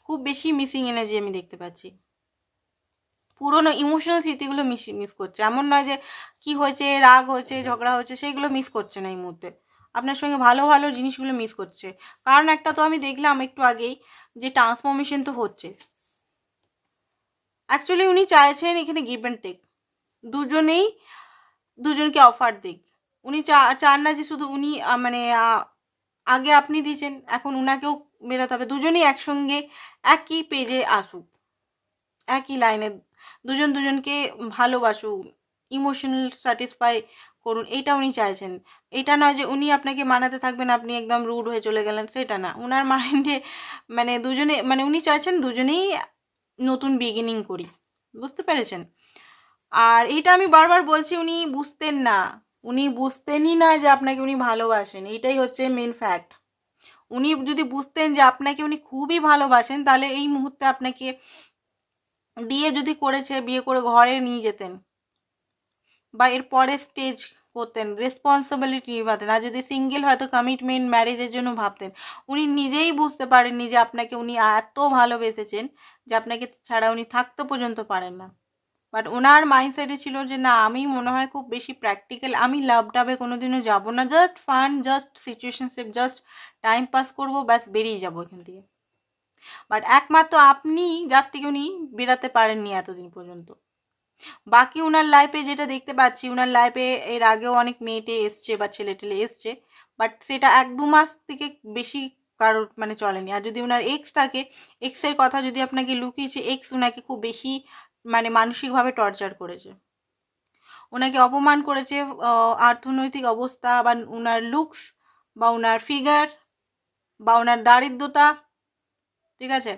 খুব বেশি মিসিং এনার্জি আমি দেখতে পাচ্ছি। পুরোনো ইমোশনাল স্মৃতিগুলো মিস করছে, এমন নয় যে কি হয়েছে, রাগ হয়েছে, ঝগড়া হয়েছে, সেইগুলো মিস করছে না এই মুহূর্তে, আপনার সঙ্গে ভালো ভালো জিনিসগুলো মিস করছে। কারণ একটা তো আমি দেখলাম একটু আগেই যে ট্রান্সফরমেশন তো হচ্ছে, অ্যাকচুয়ালি উনি চাইছেন এখানে গিভ অ্যান্ড টেক, দুজনেই দুজনকে অফার দিক, উনি চান না যে শুধু উনি মানে আগে আপনি দিয়েছেন, এখন উনাকেও বেরোতে হবে, দুজনেই একসঙ্গে একই পেজে আসুক, একই লাইনে দুজন দুজনকে ভালোবাসুক, ইমোশনাল স্যাটিসফাই করুন, এইটা উনি চাইছেন। এটা নয় যে উনি আপনাকে মানাতে থাকবেন, আপনি একদম রুড হয়ে চলে গেলেন, সেটা না উনার মাইন্ডে। মানে দুজনে, মানে উনি চাইছেন দুজনেই নতুন বিগিনিং করি, বুঝতে পেরেছেন? আর এইটা আমি বারবার বলছি, উনি বুঝতেন না, উনি বুঝতেনই না যে আপনাকে উনি ভালোবাসেন, এইটাই হচ্ছে মেন ফ্যাক্ট। উনি যদি বুঝতেন যে আপনাকে উনি খুবই ভালোবাসেন, তাহলে এই মুহূর্তে আপনাকে বিয়ে যদি করেছে, বিয়ে করে ঘরে নিয়ে যেতেন বা এর পরে স্টেজ করতেন, রেসপন্সিবিলিটি নিভাতেন। আর যদি সিঙ্গেল হয়তো কমিটমেন্ট ম্যারেজের জন্য ভাবতেন। উনি নিজেই বুঝতে পারেননি যে আপনাকে উনি এত ভালোবেসেছেন যে আপনাকে ছাড়া উনি থাকতে পর্যন্ত পারেন না। বাট ওনার মাইন্ডসেটে ছিল যে না, আমি মনে হয় খুব বেশি প্র্যাকটিক্যাল, আমি লাভ টাভে কোনোদিনও যাবো না, just fun, just situationship, just time pass করবো, ব্যাস বেরিয়ে যাবো এখান থেকে। বাট একমাত্র আপনি যার থেকে উনি বেরাতে পারেননি এতদিন পর্যন্ত। বাকি উনার লাইফে যেটা দেখতে পাচ্ছি, উনার লাইফে এর আগেও অনেক মেয়েটে এসছে বা ছেলে টেলে এসছে, বাট সেটা 1-2 মাস থেকে বেশি কারোর মানে চলেনি। আর যদি উনার এক্স থাকে, এক্সের কথা যদি আপনাকে লুকিয়েছে, এক্স উনাকে খুব বেশি মানে মানসিকভাবে টর্চার করেছে, ওনাকে অপমান করেছে, অর্থনৈতিক অবস্থা বা উনার লুকস বা উনার ফিগার বা ওনার দারিদ্রতা, ঠিক আছে,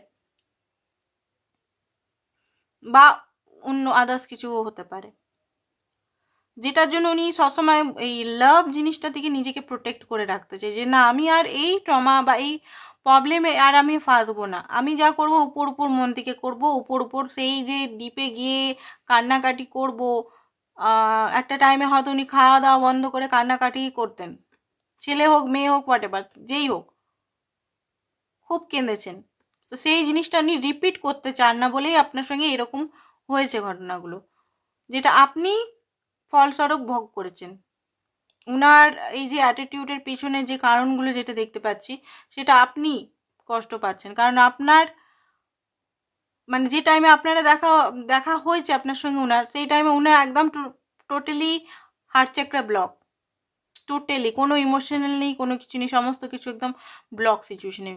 বা অন্য আদার্স কিছু হতে পারে, যেটার জন্য উনি সবসময় এই লাভ জিনিসটা থেকে নিজেকে প্রোটেক্ট করে রাখতে চাই যে না, আমি আর এই ট্রমা বা এই প্রবলেমে আর আমি ফাঁসবো না, আমি যা করব উপর উপর মন থেকে করব, উপর উপর সেই যে ডিপে গিয়ে কান্নাকাটি করব। একটা টাইমে হয়তো উনি খাওয়া দাওয়া বন্ধ করে কান্নাকাটি করতেন, ছেলে হোক মেয়ে হোক হোয়াট এভার যেই হোক, খুব কেঁদেছেন। তো সেই জিনিসটা উনি রিপিট করতে চান না বলেই আপনার সঙ্গে এরকম হয়েছে ঘটনাগুলো, যেটা আপনি ফলস্বরূপ ভোগ করেছেন। উনার এই যে অ্যাটিটিউডের পিছনে যে কারণগুলো যেটা দেখতে পাচ্ছি, সেটা আপনি কষ্ট পাচ্ছেন, কারণ আপনার মানে যে টাইমে আপনারা দেখা দেখা হয়েছে আপনার সঙ্গে উনার, সেই টাইমে উনার একদম টোটালি হার্ট চাকরা ব্লক, টোটালি কোনো ইমোশনাল নেই, কোনো কিছু নেই, সমস্ত কিছু একদম ব্লক সিচুয়েশনে।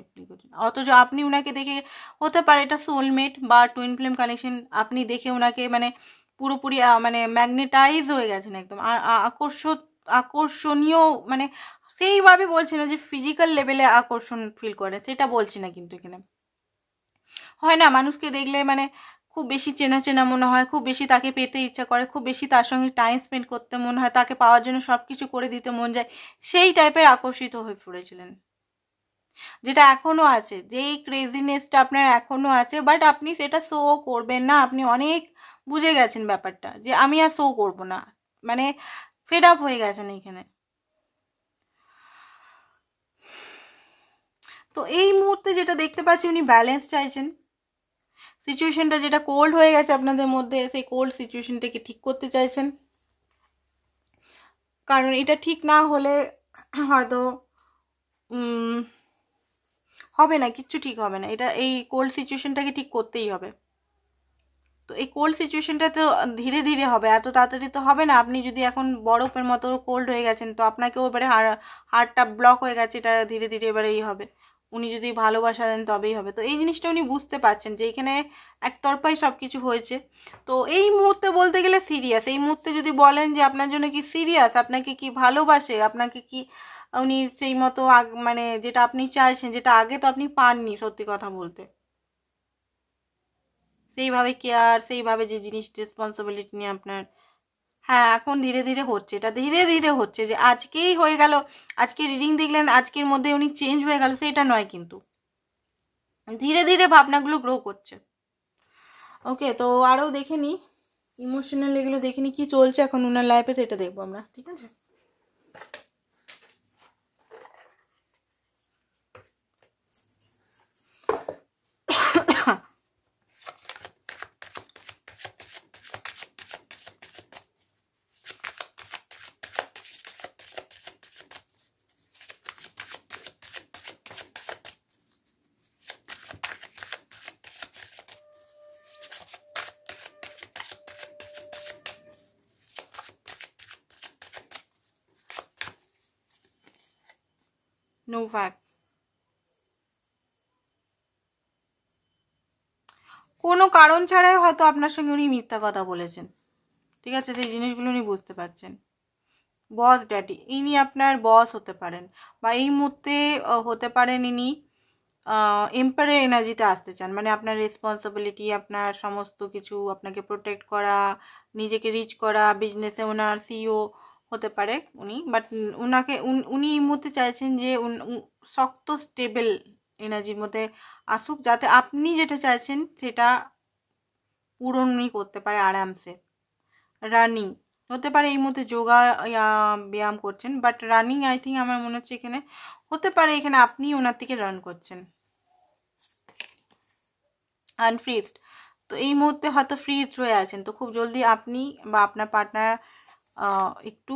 অথচ আপনি উনাকে দেখে, হতে পারে এটা সোলমেট বা টুইন ফ্লেম কানেকশন, আপনি দেখে উনাকে মানে পুরোপুরি মানে ম্যাগনেটাইজ হয়ে গেছেন একদম, আর আকর্ষণীয়, মানে সেইভাবে বলছি না যে ফিজিক্যাল লেভেলে আকর্ষণ ফিল করে, সেটা বলছি না, কিন্তু এখানে হয় না মানুষকে দেখলে মানে খুব বেশি চেনা চেনা মনে হয়, খুব বেশি তাকে পেতে ইচ্ছা করে, খুব বেশি তার সঙ্গে টাইম স্পেন্ড করতে মনে হয়, তাকে পাওয়ার জন্য সব কিছু করে দিতে মন যায়, সেই টাইপের আকর্ষিত হয়ে পড়েছিলেন, যেটা এখনো আছে, যেই ক্রেজিনেসটা আপনার এখনো আছে, বাট আপনি সেটা শো করবেন না, আপনি অনেক বুঝে গেছেন ব্যাপারটা যে আমি আর শো করব না, মানে ফেড আপ হয়ে গেছেন এইখানে। তো এই মুহূর্তে যেটা দেখতে পাচ্ছি উনি ব্যালেন্স চাইছেন। সিচুয়েশনটা যেটা কোল্ড হয়ে গেছে আপনাদের মধ্যে, সেই কোল্ড সিচুয়েশনটাকে ঠিক করতে চাইছেন, কারণ এটা ঠিক না হলে হয়তো হবে না, কিচ্ছু ঠিক হবে না। এটা এই কোল্ড সিচুয়েশনটাকে ঠিক করতেই হবে। তো এই কোল্ড সিচুয়েশনটা তো ধীরে ধীরে হবে, এত তাড়াতাড়ি তো হবে না। আপনি যদি এখন বরফের মতো কোল্ড হয়ে গেছেন, তো আপনাকেও এবারে হার্টটা ব্লক হয়ে গেছে, এটা ধীরে ধীরে এবারেই হবে। উনি যদি ভালোবাসা দেন তবেই হবে। তো এই জিনিসটা উনি বুঝতে পারছেন যে এখানে একতরফাই সব কিছু হয়েছে। তো এই মুহূর্তে বলতে গেলে সিরিয়াস। এই মুহূর্তে যদি বলেন যে আপনার জন্য কি সিরিয়াস, আপনাকে কি ভালোবাসে, আপনাকে কি উনি সেই মতো মানে যেটা আপনি চাইছেন, যেটা আগে তো আপনি পাননি সত্যি কথা বলতে, সেইভাবে কেয়ার, সেইভাবে যে জিনিস রেসপন্সিবিলিটি নিয়ে আপনার, হ্যাঁ এখন ধীরে ধীরে হচ্ছে, এটা ধীরে ধীরে হচ্ছে। যে আজকেই হয়ে গেল, আজকে রিডিং দেখলেন আজকের মধ্যে উনি চেঞ্জ হয়ে গেল, সেটা নয়, কিন্তু ধীরে ধীরে ভাবনাগুলো গ্রো করছে। ওকে, তো আরও দেখে নিই ইমোশনাল, এগুলো দেখে নিই কী চলছে এখন ওনার লাইফে, সেটা দেখবো আমরা, ঠিক আছে? নো ফ্যাক্ট, কোনো কারণ ছাড়াই হয়তো আপনার সঙ্গে উনি মিথ্যা কথা বলেছেন, ঠিক আছে? সেই জিনিসগুলো উনি বুঝতে পারছেন। বস ড্যাডি, ইনি আপনার বস হতে পারেন, বা এই মুহূর্তে হতে পারেন ইনি এম্পায়ারের এনার্জিতে আসতে চান। মানে আপনার রেসপন্সিবিলিটি, আপনার সমস্ত কিছু, আপনাকে প্রোটেক্ট করা, নিজেকে রিচ করা, বিজনেসে ওনার সিইও হতে পারে উনি। বাট উনাকে উনি এই মুহূর্তে চাইছেন যে শক্ত স্টেবল এনার্জির মধ্যে আসুক, যাতে আপনি যেটা চাইছেন সেটা পূরণ উনি করতে পারে আরামসে। রানিং হতে পারে এই মুহূর্তে, যোগা ব্যায়াম করছেন, বাট রানিং আই থিঙ্ক আমার মনে হচ্ছে এখানে হতে পারে, এখানে আপনি ওনার থেকে রান করছেন। আনফ্রিজড, তো এই মুহূর্তে হয়তো ফ্রিজ হয়ে আছেন, তো খুব জলদি আপনি বা আপনার পার্টনার একটু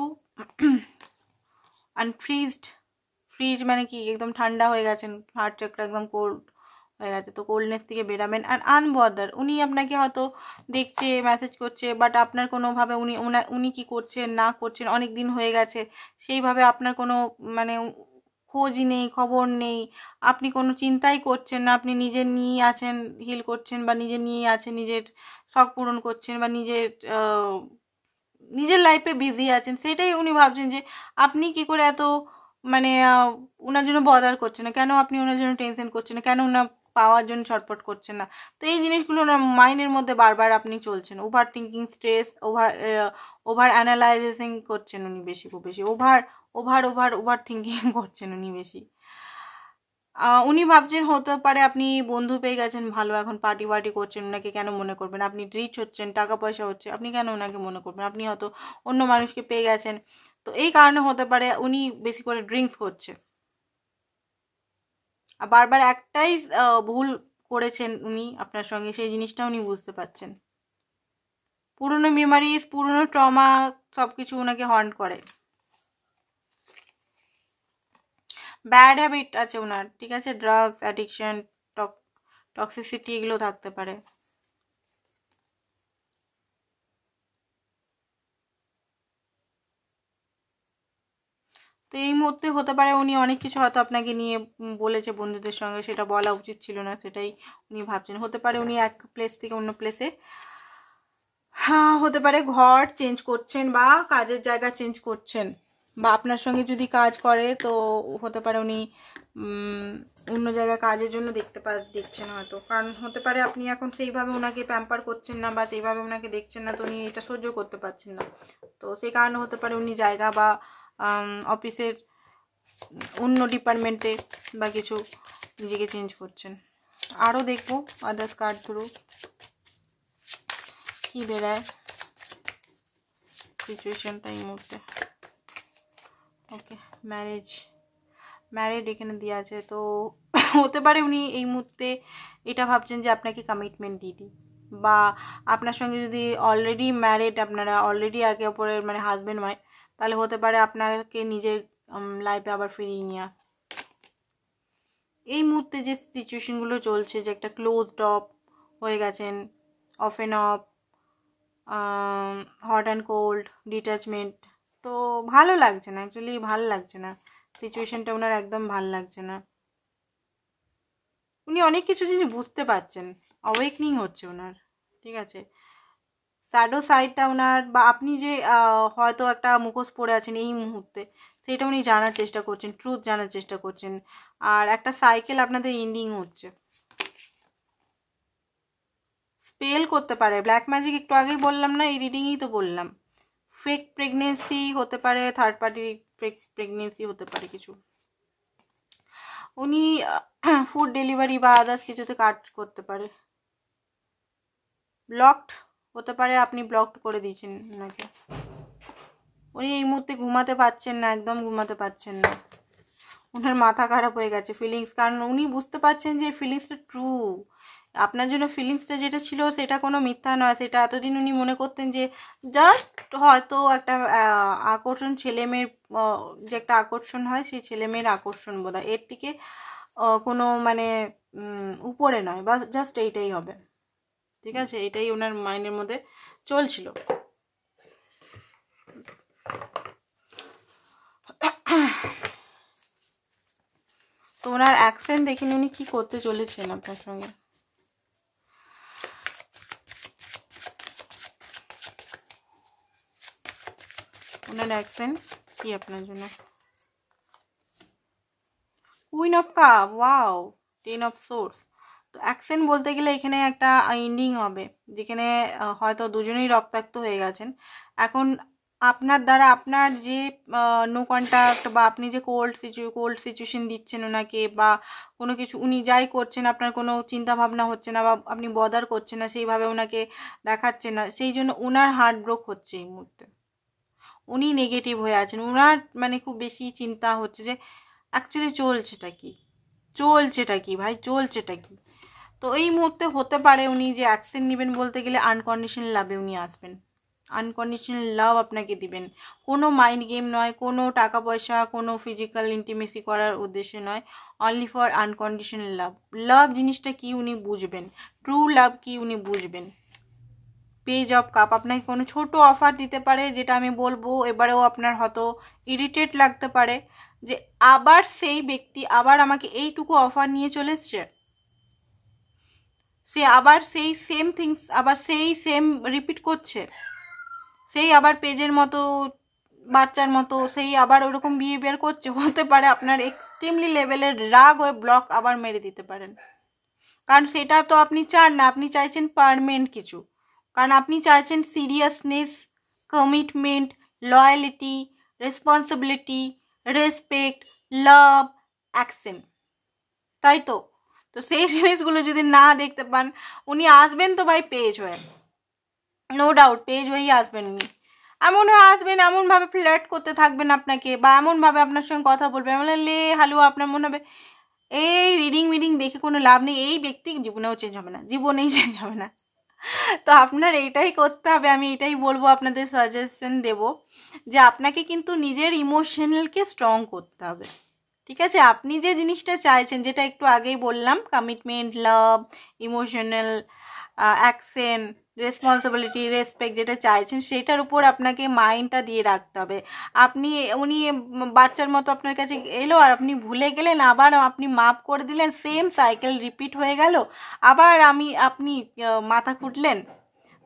আনফ্রিজড। ফ্রিজ মানে কি, একদম ঠান্ডা হয়ে গেছেন, হার্ট চক্র একদম কোল্ড হয়ে গেছে, তো কোল্ডনেস থেকে বেরাবেন। আর আনবদার, উনি আপনাকে হয়তো দেখছে, মেসেজ করছে, বাট আপনার কোনোভাবে উনি কি করছেন না করছেন, অনেক দিন হয়ে গেছে, সেইভাবে আপনার কোনো মানে খোঁজ নেই, খবর নেই, আপনি কোনো চিন্তাই করছেন না, আপনি নিজের নিয়েই আছেন, হিল করছেন, বা নিজের নিয়েই আছেন, নিজের শখ পূরণ করছেন, বা নিজের লাইফে বিজি আছেন। সেটাই উনি ভাবছেন যে আপনি কি করে এত মানে ওনার জন্য বদার করছেন না, কেন আপনি ওনার জন্য টেনশন করছেন না, কেন ওনার পাওয়ার জন্য ছটফট করছেন না। তো এই জিনিসগুলো ওনার মাইন্ডের মধ্যে বারবার আপনি চলছেন, over thinking, stress, over analysing করছেন উনি বেশি, খুব বেশি over over over over thinking করছেন উনি বেশি। উনি ভাবছেন হতে পারে আপনি বন্ধু পেয়ে গেছেন ভালো, এখন পার্টি ওয়ার্টি করছেন, ওনাকে কেন মনে করবেন? আপনি রিচ হচ্ছেন, টাকা পয়সা হচ্ছে, আপনি কেন ওনাকে মনে করবেন? আপনি হয়তো অন্য মানুষকে পেয়ে গেছেন, তো এই কারণে হতে পারে উনি বেশি করে ড্রিঙ্কস করছে। আর বারবার একটাই ভুল করেছেন উনি আপনার সঙ্গে, সেই জিনিসটা উনি বুঝতে পারছেন। পুরনো মেমারিজ, পুরনো ট্রমা সব কিছু ওনাকে হন্ট করে। ব্যাড হ্যাবিট আছে ওনার, ঠিক আছে? ড্রাগস অ্যাডিকশন, টক্সিসিটি, এগুলো থাকতে পারে। তো এই মুহূর্তে হতে পারে উনি অনেক কিছু হয়তো আপনাকে নিয়ে বলেছে বন্ধুদের সঙ্গে, সেটা বলা উচিত ছিল না, সেটাই উনি ভাবছেন। হতে পারে উনি এক প্লেস থেকে অন্য প্লেসে, হ্যাঁ হতে পারে ঘর চেঞ্জ করছেন, বা কাজের জায়গা চেঞ্জ করছেন, বা আপনার সঙ্গে যদি কাজ করে তো হতে পারে উনি অন্য জায়গায় কাজের জন্য দেখছেন হয়তো। কারণ হতে পারে আপনি এখন সেইভাবে ওনাকে প্যাম্পার করছেন না, বা সেইভাবে ওনাকে দেখছেন না, তো উনি এটা সহ্য করতে পারছেন না। তো সেই কারণে হতে পারে উনি জায়গা বা অফিসের অন্য ডিপার্টমেন্টে বা কিছু নিজেকে চেঞ্জ করছেন। আরও দেখবো আদার্স কার্ড থ্রু। কি বেরায় সিচুয়েশনটা এই মুহূর্তে। ওকে, ম্যারিড এখানে দেওয়া আছে। তো হতে পারে উনি এই মুহূর্তে এটা ভাবছেন যে আপনাকে কমিটমেন্ট দিয়ে দিই, বা আপনার সঙ্গে যদি অলরেডি ম্যারিড, আপনারা অলরেডি একে অপরের মানে হাজব্যান্ড ওয়াইফ, তাহলে হতে পারে আপনাকে নিজের লাইফে আবার ফিরিয়ে নেওয়া। এই মুহূর্তে যে সিচুয়েশনগুলো চলছে, যে একটা ক্লোজড অফ হয়ে গেছেন, of and of, hot and cold, detachment, তো ভালো লাগছে না, অ্যাকচুয়ালি ভালো লাগছে না সিচুয়েশনটা, ওনার একদম ভালো লাগছে না। উনি অনেক কিছু জিনিস বুঝতে পারছেন, অওয়েকনিং হচ্ছে ওনার, ঠিক আছে। শ্যাডো সাইডটা ওনার, বা আপনি যে হয়তো একটা মুখোশ পরে আছেন এই মুহূর্তে, সেটা উনি জানার চেষ্টা করছেন, ট্রুথ জানার চেষ্টা করছেন। আর একটা সাইকেল আপনাদের এন্ডিং হচ্ছে, স্পেল করতে পারে ব্ল্যাক ম্যাজিক, একটু আগেই বললাম না, এই রিডিংই তো বললাম। ফেক প্রেগনেন্সি হতে পারে, থার্ড পার্টি ফেক প্রেগনেন্সি হতে পারে কিছু। উনি ফুড ডেলিভারি বা আদার্স কিছুতে কাজ করতে পারে। ব্লকড হতে পারে, আপনি ব্লকড করে দিয়েছেন ওনাকে। উনি এই মুহূর্তে ঘুমাতে পারছেন না, একদম ঘুমাতে পারছেন না, ওনার মাথা খারাপ হয়ে গেছে ফিলিংস, কারণ উনি বুঝতে পারছেন যে ফিলিংসটা ট্রু, আপনার জন্য ফিলিংসটা যেটা ছিল সেটা কোনো মিথ্যা নয়। সেটা এতদিন উনি মনে করতেন যে জাস্ট হয়তো একটা আকর্ষণ, ছেলে মেয়ের যে একটা আকর্ষণ হয়, সেই ছেলে মেয়ের আকর্ষণ বোধহয়, এর থেকে কোনো মানে উপরে নয়, বা জাস্ট এইটাই হবে, ঠিক আছে। এটাই ওনার মাইন্ডের মধ্যে চলছিল। তো ওনার অ্যাকশন দেখিনি উনি কি করতে চলেছেন আপনার সঙ্গে। ওনার অ্যাকশন কি আপনার জন্য। Queen of cup, wow, 10 of swords. তো অ্যাকশন বলতে গেলে এখানে একটা এন্ডিং হবে, যেখানে হয়তো দুজনেই রক্তাক্ত হয়ে গেছেন। এখন আপনার দ্বারা আপনার যে নো কন্ট্যাক্ট, বা আপনি যে কোল্ড সিচুয়েশন দিচ্ছেন ওনাকে, বা কোনো কিছু উনি যাই করছেন আপনার কোনো চিন্তা ভাবনা হচ্ছে না, বা আপনি বদার করছেন না, সেইভাবে ওনাকে দেখাচ্ছেন না, সেই জন্য ওনার হার্ট ব্রোক হচ্ছে এই মুহূর্তে। উনি নেগেটিভ হয়ে আছেন, ওনার মানে খুব বেশি চিন্তা হচ্ছে যে অ্যাকচুয়ালি চলছেটা কি ভাই, চলছেটা কি। তো এই মুহূর্তে হতে পারে উনি যে অ্যাকশন নেবেন, বলতে গেলে আনকন্ডিশনাল লাভে উনি আসবেন, আনকন্ডিশনাল লাভ আপনাকে দিবেন। কোনো মাইন্ড গেম নয়, কোনো টাকা পয়সা, কোনো ফিজিক্যাল ইন্টিমেসি করার উদ্দেশ্যে নয়, অনলি ফর আনকন্ডিশনাল লাভ। লাভ জিনিসটা কি উনি বুঝবেন, ট্রু লাভ কি উনি বুঝবেন। পেজ অফ কাপ আপনাকে কোনো ছোট অফার দিতে পারে, যেটা আমি বলবো এবারেও আপনার হয়তো ইরিটেট লাগতে পারে, যে আবার সেই ব্যক্তি আবার আমাকে এইটুকু অফার নিয়ে চলে এসছে, সে আবার সেই সেম থিংস, আবার সেই সেম রিপিট করছে, সেই আবার পেজের মতো, বাচ্চার মতো, সেই আবার ওরকম বিহেভিয়ার করছে। হতে পারে আপনার এক্সট্রিমলি লেভেলের রাগ হয়ে ব্লক আবার মেরে দিতে পারেন, কারণ সেটা তো আপনি চান না, আপনি চাইছেন পারমানেন্ট কিছু, কারণ আপনি চাইছেন seriousness, commitment, loyalty, responsibility, respect, love, action, তাই তো। তো সেই জিনিসগুলো যদি না দেখতে পান, উনি আসবেন তো ভাই পেজ হয়ে, নো ডাউট পেজ হয়েই আসবেন উনি। এমন হয়ে আসবেন, এমনভাবে ফ্লার্ট করতে থাকবেন আপনাকে, বা এমনভাবে আপনার সঙ্গে কথা বলবে, এমন লে হালু, আপনার মনে হবে এই রিডিং দেখে কোনো লাভ নেই, এই ব্যক্তি জীবনেও চেঞ্জ হবে না, জীবনেই চেঞ্জ হবে না। তো আপনার এইটাই করতে হবে, আমি এটাই বলবো, আপনাদের সাজেশন দেব, যে আপনাকে কিন্তু নিজের ইমোশনালকে স্ট্রং করতে হবে, ঠিক আছে। আপনি যে জিনিসটা চাইছেন, যেটা একটু আগেই বললাম, কমিটমেন্ট, লাভ, ইমোশনাল, অ্যাকশন, রেসপন্সিবিলিটি, রেসপেক্ট, যেটা চাইছেন সেটার উপর আপনাকে মাইন্ডটা দিয়ে রাখতে হবে। উনি বাচ্চার মতো আপনার কাছে এলো, আর আপনি ভুলে গেলেন, আবার আপনি মাফ করে দিলেন, সেম সাইকেল রিপিট হয়ে গেল, আবার আপনি মাথা কুটলেন।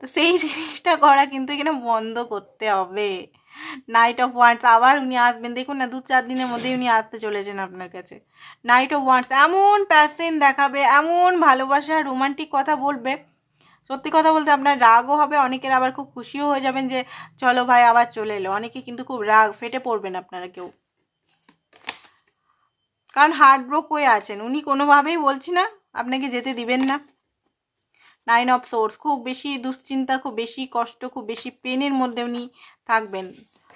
তো সেই জিনিসটা করা কিন্তু এখানে বন্ধ করতে হবে। নাইট অফ ওয়ান্ডস, আবার উনি আসবেন, দেখুন না 2-4 দিনের মধ্যেই উনি আসতে চলেছেন আপনার কাছে। নাইট অফ ওয়ান্ডস, এমন প্যাশন দেখাবে, এমন ভালোবাসা, রোমান্টিক কথা বলবে, সত্যি কথা বলতে আপনার রাগও হবে, অনেকের আবার খুব খুশিও হয়ে যাবেন যে চলো ভাই আবার চলে এলো, অনেকে কিন্তু খুব রাগ ফেটে পড়বেন আপনারা কেউ, কারণ হার্ট ব্রোক হয়ে আছেন উনি, কোনোভাবেই বলছি না আপনাকে যেতে দিবেন না, নাইন অফ সোর্স, খুব বেশি দুশ্চিন্তা, খুব বেশি কষ্ট, খুব বেশি পেনের মধ্যে উনি থাকবেন।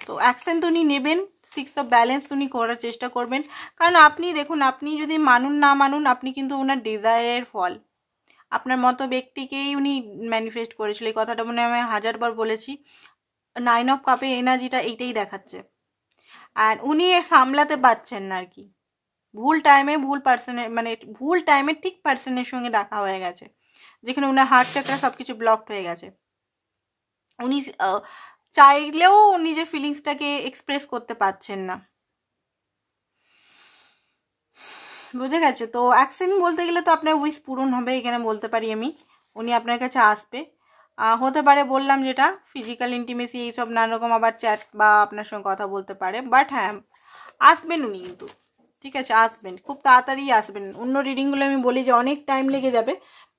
তো অ্যাকশন তো উনি নেবেন, সিক্স অফ ব্যালেন্স উনি করার চেষ্টা করবেন। কারণ আপনি দেখুন, আপনি যদি মানুন না মানুন, আপনি কিন্তু ওনার ডিজায়ারের ফল, আপনার মতো ব্যক্তিকেই উনি ম্যানিফেস্ট করেছিল। এই কথাটা মনে হয় আমি 1000বার বলেছি। নাইন অফ কাপের এনার্জিটা এইটাই দেখাচ্ছে। আর উনি সামলাতে পারছেন না আর কি, ভুল টাইমে ভুল পার্সনের, মানে ভুল টাইমে ঠিক পার্সনের সঙ্গে দেখা হয়ে গেছে, যেখানে ওনার হার্ট চাকরা সব কিছু ব্লকড হয়ে গেছে। উনি চাইলেও নিজের ফিলিংসটাকে এক্সপ্রেস করতে পারছেন না, বুঝে গেছে? তো অ্যাকশন বলতে গেলে তো আপনার উইশ পূরণ হবে, এখানে বলতে পারি আমি। উনি আপনার কাছে আসবে, হতে পারে বললাম যেটা ফিজিক্যাল ইন্টিমেসি, এইসব নানা রকম, আবার চ্যাট বা আপনার সঙ্গে কথা বলতে পারে। বাট হ্যাঁ, আসবেন উনি কিন্তু, ঠিক আছে, আসবেন, খুব তাড়াতাড়ি আসবেন। অন্য রিডিংগুলো আমি বলি যে অনেক টাইম লেগে যাবে,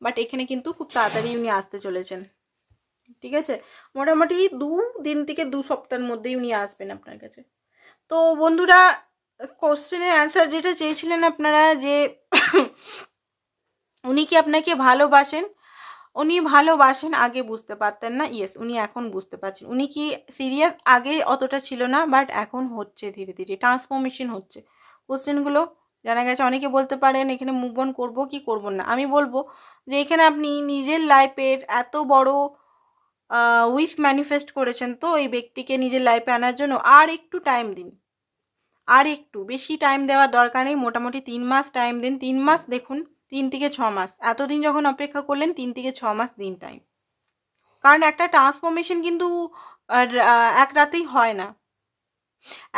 বাট এখানে কিন্তু খুব তাড়াতাড়ি উনি আসতে চলেছেন, ঠিক আছে? মোটামুটি 2 দিন থেকে 2 সপ্তাহের মধ্যেই উনি আসবেন আপনার কাছে। তো বন্ধুরা, কোশ্চেনের অ্যান্সার যেটা চেয়েছিলেন আপনারা, যে উনি কি আপনাকে ভালোবাসেন, উনি ভালোবাসেন, আগে বুঝতে পারতেন না, ইয়েস উনি এখন বুঝতে পারছেন। উনি কি সিরিয়াস, আগে অতটা ছিল না, বাট এখন হচ্ছে, ধীরে ধীরে ট্রান্সফরমেশন হচ্ছে। কোশ্চেনগুলো জানা গেছে। অনেকে বলতে পারেন এখানে মুভ অন করবো কি করবো না। আমি বলবো যে এখানে আপনি নিজের লাইফের এত বড় উইশ ম্যানিফেস্ট করেছেন, তো এই ব্যক্তিকে নিজের লাইফে আনার জন্য আর একটু টাইম দিন, আর একটু বেশি টাইম দেওয়ার দরকার নেই। মোটামুটি 3 মাস টাইম দিন, 3 মাস, দেখুন 3 থেকে 6 মাস, এতদিন যখন অপেক্ষা করলেন 3 থেকে 6 মাস দিন টাইম। কারণ একটা ট্রান্সফরমেশন কিন্তু এক রাতেই হয় না,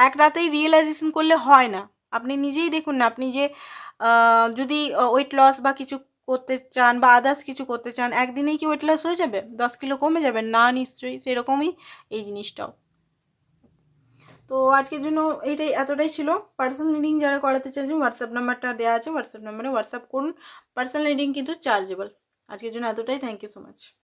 এক রাতেই রিয়েলাইজেশন করলে হয় না। আপনি নিজেই দেখুন না, আপনি যে যদি ওয়েট লস বা কিছু করতে চান বা আদার্স কিছু করতে চান, একদিনেই কি ওয়েট লস হয়ে যাবে, 10 কিলো কমে যাবে না? নিশ্চয়ই। সেরকমই এই জিনিসটাও। তো আজকের জন্য এইটাই, এতটাই ছিল। পার্সোনাল রিডিং যারা করাতে চাইছেন, হোয়াটসঅ্যাপ নাম্বারটা দেওয়া আছে, হোয়াটসঅ্যাপ নাম্বারে হোয়াটসঅ্যাপ করুন। পার্সোনাল রিডিং কিন্তু চার্জেবল। আজকের জন্য এতটাই, থ্যাংক ইউ সো মাচ।